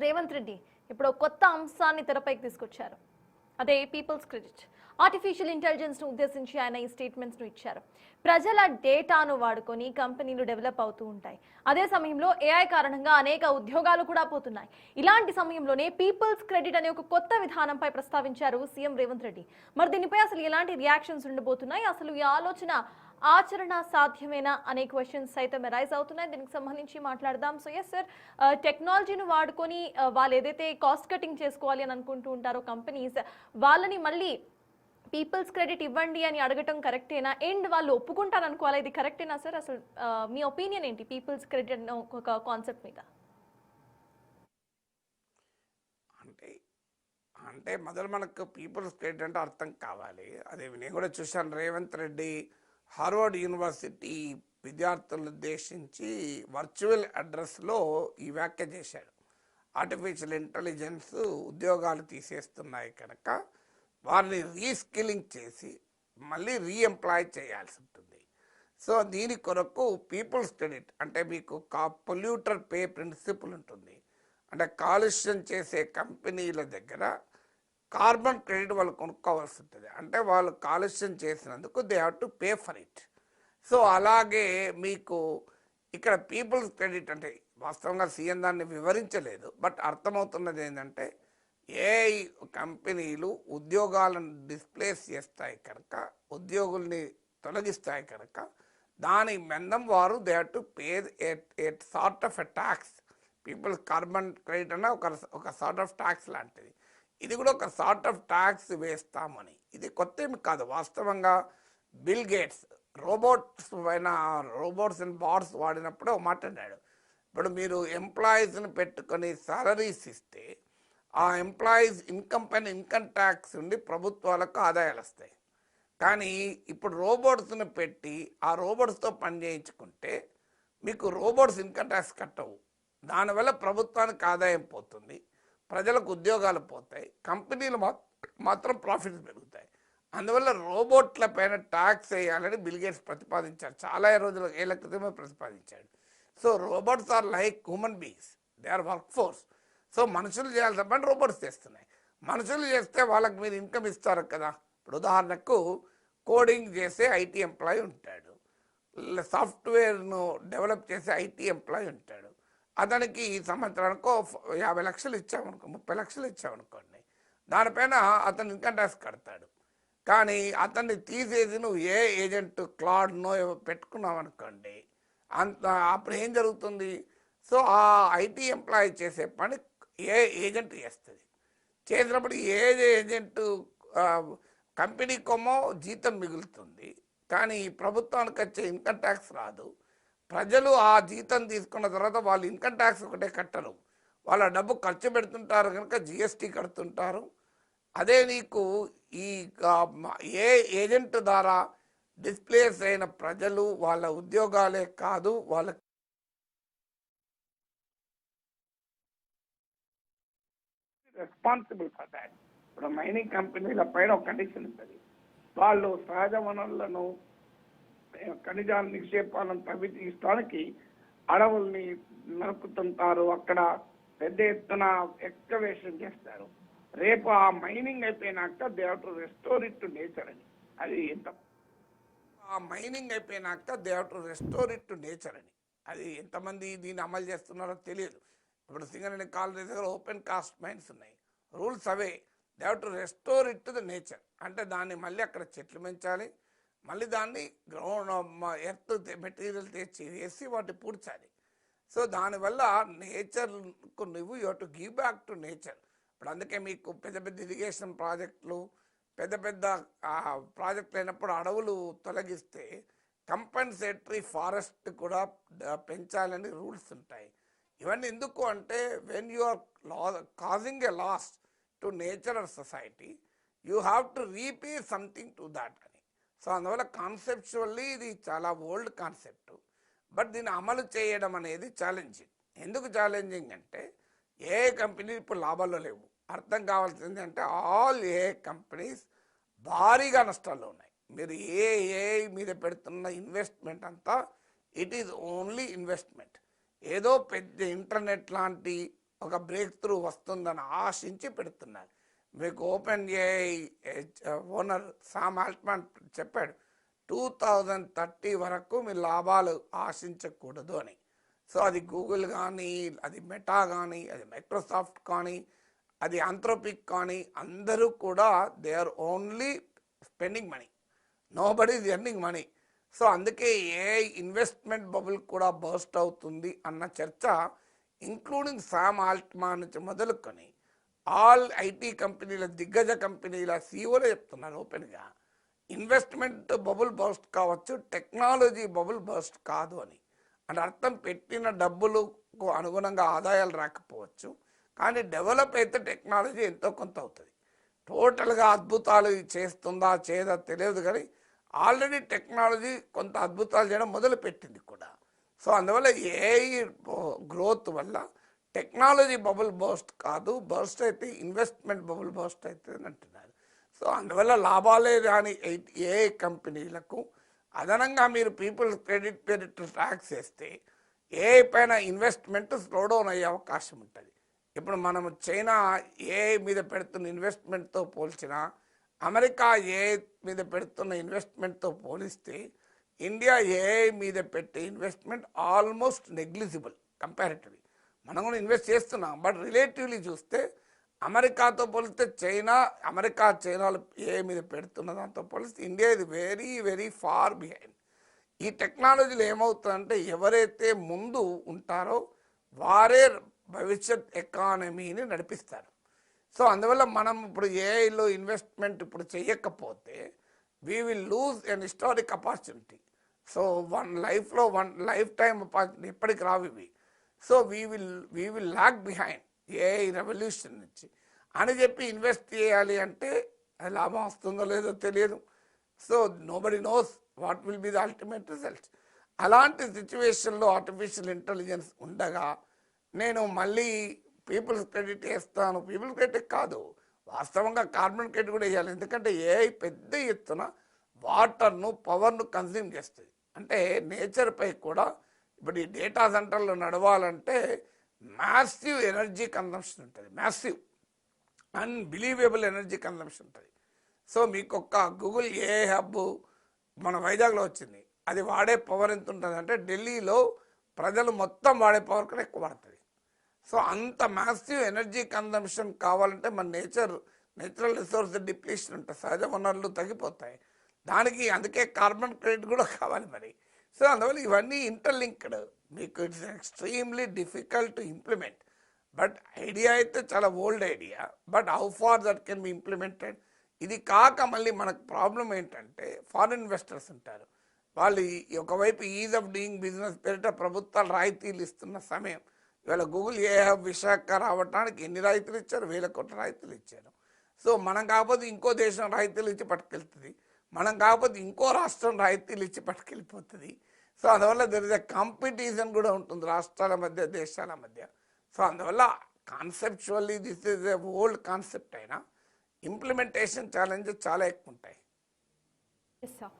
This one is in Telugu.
రేవంత్ రెడ్డి ఇప్పుడు ఒక కొత్త అంశాన్ని తెరపైకి తీసుకొచ్చారు. అదే పీపుల్స్ క్రెడిట్. ఆర్టిఫిషియల్ ఇంటెలిజెన్స్ ను ఉద్దేశించి ఆయన ఈ స్టేట్మెంట్స్ ను ఇచ్చారు. ప్రజల డేటాను వాడుకొని కంపెనీలు డెవలప్ అవుతూ ఉంటాయి. అదే సమయంలో ఏఐ కారణంగా అనేక ఉద్యోగాలు కూడా పోతున్నాయి. ఇలాంటి సమయంలోనే పీపుల్స్ క్రెడిట్ అనే ఒక కొత్త విధానంపై ప్రస్తావించారు సీఎం రేవంత్ రెడ్డి. మరి దీనిపై అసలు ఎలాంటి రియాక్షన్స్ ఉండబోతున్నాయి, అసలు ఈ ఆలోచన ఆచరణ సాధ్యమేనా అనే క్వశ్చన్స్ సైతం రైజ్ అవుతున్నాయి. దీనికి సంబంధించి మాట్లాడదాం. సో ఎస్ సార్, టెక్నాలజీని వాడుకొని వాళ్ళు ఏదైతే కాస్ట్ కటింగ్ చేసుకోవాలి అని అనుకుంటూ ఉంటారో కంపెనీస్, వాళ్ళని మళ్ళీ పీపుల్స్ క్రెడిట్ ఇవ్వండి అని అడగటం కరెక్టేనా? అండ్ వాళ్ళు ఒప్పుకుంటారు అనుకోవాలి, ఇది కరెక్టేనా సార్? అసలు మీ ఒపీనియన్ ఏంటి పీపుల్స్ క్రెడిట్ ఒక కాన్సెప్ట్ మీద? అంటే అంటే మొదలు మనకు పీపుల్స్ క్రెడిట్ అంటే అర్థం కావాలి. అదే నేను కూడా చూశాను. రేవంత్ రెడ్డి హార్వర్డ్ యూనివర్సిటీ విద్యార్థులను ఉద్దేశించి వర్చువల్ అడ్రస్లో ఈ వ్యాఖ్య చేశాడు. ఆర్టిఫిషియల్ ఇంటెలిజెన్స్ ఉద్యోగాలు తీసేస్తున్నాయి కనుక వారిని రీస్కిల్లింగ్ చేసి మళ్ళీ రీఎంప్లాయ్ చేయాల్సి ఉంటుంది. సో దీని కొరకు పీపుల్స్ క్రెడిట్ అంటే మీకు పొల్యూటర్ పే ప్రిన్సిపల్ ఉంటుంది. అంటే కాలుష్యం చేసే కంపెనీల దగ్గర కార్బన్ క్రెడిట్ వాళ్ళు కొనుక్కోవాల్సి ఉంటుంది. అంటే వాళ్ళు కాలుష్యం చేసినందుకు they have to pay for it. So అలాగే మీకు ఇక్కడ పీపుల్స్ క్రెడిట్ అంటే వాస్తవంగా సీఎం దాన్ని వివరించలేదు, బట్ అర్థమవుతున్నది ఏంటంటే ఏఐ కంపెనీలు ఉద్యోగాలను డిస్ప్లేస్ చేస్తాయి కనుక, ఉద్యోగుల్ని తొలగిస్తాయి కనుక దాని మందం వారు they have to pay a sort of a tax. Peoples carbon credit అన్న ఒక సార్ట్ ఆఫ్ ట్యాక్స్ లాంటిది. ఇది కూడా ఒక సార్ట్ ఆఫ్ ట్యాక్స్ వేస్తామని. ఇది కొత్త ఏమి కాదు. వాస్తవంగా బిల్ గేట్స్ రోబోట్స్ పైన రోబోట్స్ అండ్ బాట్స్ వాడినప్పుడే మాట్లాడాడు. ఇప్పుడు మీరు ఎంప్లాయీస్ని పెట్టుకొని సాలరీస్ ఇస్తే ఆ ఎంప్లాయీస్ ఇన్కమ్ పైన ఇన్కమ్ ట్యాక్స్ ఉండి ప్రభుత్వాలకు ఆదాయాలు వస్తాయి. కానీ ఇప్పుడు రోబోట్స్ని పెట్టి ఆ రోబోట్స్తో పని చేయించుకుంటే మీకు రోబోట్స్ ఇన్కమ్ ట్యాక్స్ కట్టవు. దానివల్ల ప్రభుత్వానికి ఆదాయం పోతుంది, ప్రజలకు ఉద్యోగాలు పోతాయి, కంపెనీలు మాత్రం ప్రాఫిట్స్ పెరుగుతాయి. అందువల్ల రోబోట్ల పైన ట్యాక్స్ వేయాలని బిల్ గేట్స్ ప్రతిపాదించారు. చాలా రోజులు ఏళ్ల క్రితమే ప్రతిపాదించాడు. So robots are like human beings, they are work force. So మనుషులు చేయాల్సిన పని రోబోట్స్ చేస్తున్నాయి. మనుషులు చేస్తే వాళ్ళకి మీరు ఇన్కమ్ ఇస్తారు కదా. ఇప్పుడు ఉదాహరణకు కోడింగ్ చేసే ఐటీ ఎంప్లాయీ ఉంటాడు, సాఫ్ట్వేర్ను డెవలప్ చేసే ఐటీ ఎంప్లాయీ ఉంటాడు. అతనికి ఈ సంవత్సరానికి 50 లక్షలు ఇచ్చామనుకో, 30 లక్షలు ఇచ్చామనుకోండి, దానిపైన అతను ఇన్కమ్ ట్యాక్స్ కడతాడు. కానీ అతన్ని తీసేసి నువ్వు ఏ ఏజెంట్ క్లాడ్నో పెట్టుకున్నావు అనుకోండి, అప్పుడు ఏం జరుగుతుంది? సో ఆ ఐటీ ఎంప్లాయీ చేసే పని ఏ ఏజెంట్ చేస్తుంది. చేసినప్పుడు ఏ ఏజెంట్ కంపెనీకేమో జీతం మిగులుతుంది, కానీ ప్రభుత్వానికి వచ్చే ఇన్కమ్ ట్యాక్స్ రాదు. ప్రజలు ఆ జీతం తీసుకున్న తర్వాత వాళ్ళు ఇన్కమ్ ట్యాక్స్ ఒకటే కట్టరు, వాళ్ళ డబ్బు ఖర్చు పెడుతుంటారు కనుక జిఎస్టీ కడుతుంటారు. అదే నీకు ఈ ఏ ఏజెంట్ ద్వారా డిస్ప్లేస్ అయిన ప్రజలు వాళ్ళ ఉద్యోగాలే కాదు, వాళ్ళ రెస్పాన్సిబుల్ ఫర్ దాట్. ఇప్పుడు మైనింగ్ కంపెనీల పైన ఒక కండిషన్ ఉంటుంది. వాళ్ళు సహజ వనరులను, ఖనిజాల నిక్షేపాలను తవ్వి తీయడానికి అడవుల్ని నరుకుతుంటారు, అక్కడ పెద్ద ఎత్తున ఎక్స్కవేషన్ చేస్తారు. రేపు ఆ మైనింగ్ అయిపోయినాక they have to restore it to nature అని. అది ఎంత ఆ మైనింగ్ అయిపోయినాక they have to restore it to nature అని. అది ఎంతమంది దీన్ని అమలు చేస్తున్నారో తెలియదు. ఇప్పుడు సింగరేణి కాలనీ దగ్గర ఓపెన్ కాస్ట్ మైన్స్ ఉన్నాయి, rules away. They have to restore it to the nature. అంటే దాన్ని మళ్ళీ అక్కడ చెట్లు పెంచాలి, మళ్ళీ దాన్ని గ్రౌండ్ ఎర్త్ మెటీరియల్ తెచ్చి వేసి వాటిని పూడ్చాలి. సో దానివల్ల నేచర్కు నువ్వు you have to give back to nature. ఇప్పుడు అందుకే మీకు పెద్ద పెద్ద ఇరిగేషన్ ప్రాజెక్టులు, పెద్ద పెద్ద ప్రాజెక్టులు అయినప్పుడు అడవులు తొలగిస్తే కంపెన్సేటరీ ఫారెస్ట్ కూడా పెంచాలని రూల్స్ ఉంటాయి. ఇవన్నీ ఎందుకు అంటే when you are causing a loss to nature or society, you have to repay something to that అని. సో అందువల్ల కాన్సెప్చువల్లీ ఇది చాలా ఓల్డ్ కాన్సెప్ట్, బట్ దీన్ని అమలు చేయడం అనేది ఛాలెంజింగ్. ఎందుకు ఛాలెంజింగ్ అంటే ఏ కంపెనీ ఇప్పుడు లాభాల్లో లేవు. అర్థం కావాల్సింది అంటే ఆల్ ఏ కంపెనీస్ భారీగా నష్టాల్లో ఉన్నాయి. మీరు ఏ మీద పెడుతున్న ఇన్వెస్ట్మెంట్ అంతా ఇట్ ఈజ్ ఓన్లీ ఇన్వెస్ట్మెంట్. ఏదో పెద్ద ఇంటర్నెట్ లాంటి ఒక బ్రేక్ త్రూ వస్తుందని ఆశించి పెడుతున్నారు. మీకు open AI owner Sam Altman చెప్పాడు 2030 వరకు మీ లాభాలు ఆశించకూడదు అని. సో అది గూగుల్ కానీ, అది మెటా కానీ, అది మైక్రోసాఫ్ట్ కానీ, అది ఆంథ్రోపిక్ కానీ, అందరూ కూడా they are only spending money, no body is earning money. So అందుకే ఏ ఇన్వెస్ట్మెంట్ బబుల్ కూడా బర్స్ట్ అవుతుంది అన్న చర్చ ఇంక్లూడింగ్ సామ్ ఆల్ట్మాన్ నుంచి మొదలుకొని ఆల్ ఐటీ కంపెనీల దిగ్గజ కంపెనీల సీఈఓలే చెప్తున్నారు ఓపెన్గా, ఇన్వెస్ట్మెంట్ బబుల్ బర్స్ట్ కావచ్చు, టెక్నాలజీ బబుల్ బర్స్ట్ కాదు అని. అంటే అర్థం పెట్టిన డబ్బులకు అనుగుణంగా ఆదాయాలు రాకపోవచ్చు, కానీ డెవలప్ అయితే టెక్నాలజీ ఎంతో కొంత అవుతుంది. టోటల్గా అద్భుతాలు చేస్తుందా చేయదా తెలియదు, కానీ ఆల్రెడీ టెక్నాలజీ కొంత అద్భుతాలు చేయడం మొదలుపెట్టింది కూడా. సో అందువల్ల ఏఐ గ్రోత్ వల్ల టెక్నాలజీ బబుల్ బర్స్ట్ కాదు, బర్స్ట్ అయితే ఇన్వెస్ట్మెంట్ బబుల్ బర్స్ట్ అవుతుంది అంటున్నారు. సో అందువల్ల లాభాలే రాని ఏఐ కంపెనీలకు అదనంగా మీరు పీపుల్స్ క్రెడిట్ పేరిట ట్యాక్స్ వేస్తే ఏఐ పైన ఇన్వెస్ట్మెంట్ స్లో డౌన్ అయ్యే అవకాశం ఉంటుంది. ఇప్పుడు మనం చైనా ఏఐ మీద పెడుతున్న ఇన్వెస్ట్మెంట్తో పోల్చినా, అమెరికా ఏఐ మీద పెడుతున్న ఇన్వెస్ట్మెంట్తో పోలిస్తే ఇండియా ఏఐ మీద పెట్టే ఇన్వెస్ట్మెంట్ ఆల్మోస్ట్ నెగ్లిజిబుల్ కంపారిటివ్లీ. మనం కూడా ఇన్వెస్ట్ చేస్తున్నాం, బట్ రిలేటివ్లీ చూస్తే అమెరికాతో పోలిస్తే చైనాలో ఏఐ మీద పెడుతున్న దాంతో పోలిస్తే ఇండియా ఇది వెరీ వెరీ ఫార్ బిహైండ్. ఈ టెక్నాలజీలో ఏమవుతుందంటే ఎవరైతే ముందు ఉంటారో వారే భవిష్యత్ ఎకానమీని నడిపిస్తారు. సో అందువల్ల మనం ఇప్పుడు ఏఐలో ఇన్వెస్ట్మెంట్ ఇప్పుడు చేయకపోతే we will lose an historic opportunity. So one life time opportunity ఎప్పటికి రావు ఇవి. So we will lag behind AI revolution నుంచి అని చెప్పి ఇన్వెస్ట్ చేయాలి అంటే అది లాభం వస్తుందో లేదో తెలియదు. So nobody knows what will be the ultimate results. అలాంటి సిచ్యువేషన్లో ఆర్టిఫిషియల్ ఇంటెలిజెన్స్ ఉండగా నేను మళ్ళీ పీపుల్స్ క్రెడిట్ వేస్తాను, పీపుల్స్ క్రెడిట్ కాదు, వాస్తవంగా కార్బన్ క్రెడిట్ కూడా వేయాలి. ఎందుకంటే ఏఐ పెద్ద ఎత్తున వాటర్ను పవర్ను కన్జ్యూమ్ చేస్తుంది. అంటే నేచర్పై కూడా ఇప్పుడు ఈ డేటా సెంటర్లో నడవాలంటే మ్యాసివ్ ఎనర్జీ కన్జంప్షన్ ఉంటుంది, మ్యాసివ్ అన్బిలీవబుల్ ఎనర్జీ కన్జంప్షన్ ఉంటుంది. సో మీకు ఒక్క గూగుల్ ఏఐ హబ్ మన వైజాగ్లో వచ్చింది, అది వాడే పవర్ ఎంత ఉంటుంది అంటే ఢిల్లీలో ప్రజలు మొత్తం వాడే పవర్ కూడా ఎక్కువ పడుతుంది. సో అంత మ్యాసివ్ ఎనర్జీ కన్జంప్షన్ కావాలంటే మన నేచురల్ రిసోర్స్ డిప్లీషన్ ఉంటుంది, సహజ వనరులు తగ్గిపోతాయి. దానికి అందుకే కార్బన్ క్రెడిట్ కూడా కావాలి మరి. సో అందువల్ల ఇవన్నీ ఇంటర్లింక్డ్. మీకు it's extremely difficult to implement. But idea అయితే చాలా old idea, but how far that can be implemented. ఇది కాక మళ్ళీ మనకు ప్రాబ్లం ఏంటంటే ఫారిన్ ఇన్వెస్టర్స్ ఉంటారు, వాళ్ళు ఒకవైపు ఈజ్ ఆఫ్ డూయింగ్ బిజినెస్ పేరిట ప్రభుత్వాలు రాయితీలు ఇస్తున్న సమయం. ఇవాళ గూగుల్ ఏ హబ్ విశాఖ రావడానికి ఎన్ని రాయితీలు ఇచ్చారు? 1000 కోట్ల రాయితీలు ఇచ్చారు. సో మనం కాకపోతే ఇంకో దేశం రాయితీలు ఇచ్చి పట్టుకెళ్తుంది, మనం కాకపోతే ఇంకో రాష్ట్రం రాయితీలు ఇచ్చి పట్టుకెళ్ళిపోతుంది. సో అందువల్ల దర్ ఇస్ ఎ కాంపిటీషన్ కూడా ఉంటుంది రాష్ట్రాల మధ్య, దేశాల మధ్య. సో అందువల్ల conceptually this is a old concept అయినా ఇంప్లిమెంటేషన్ ఛాలెంజెస్ చాలా ఎక్కువ ఉంటాయి. Yes, sir.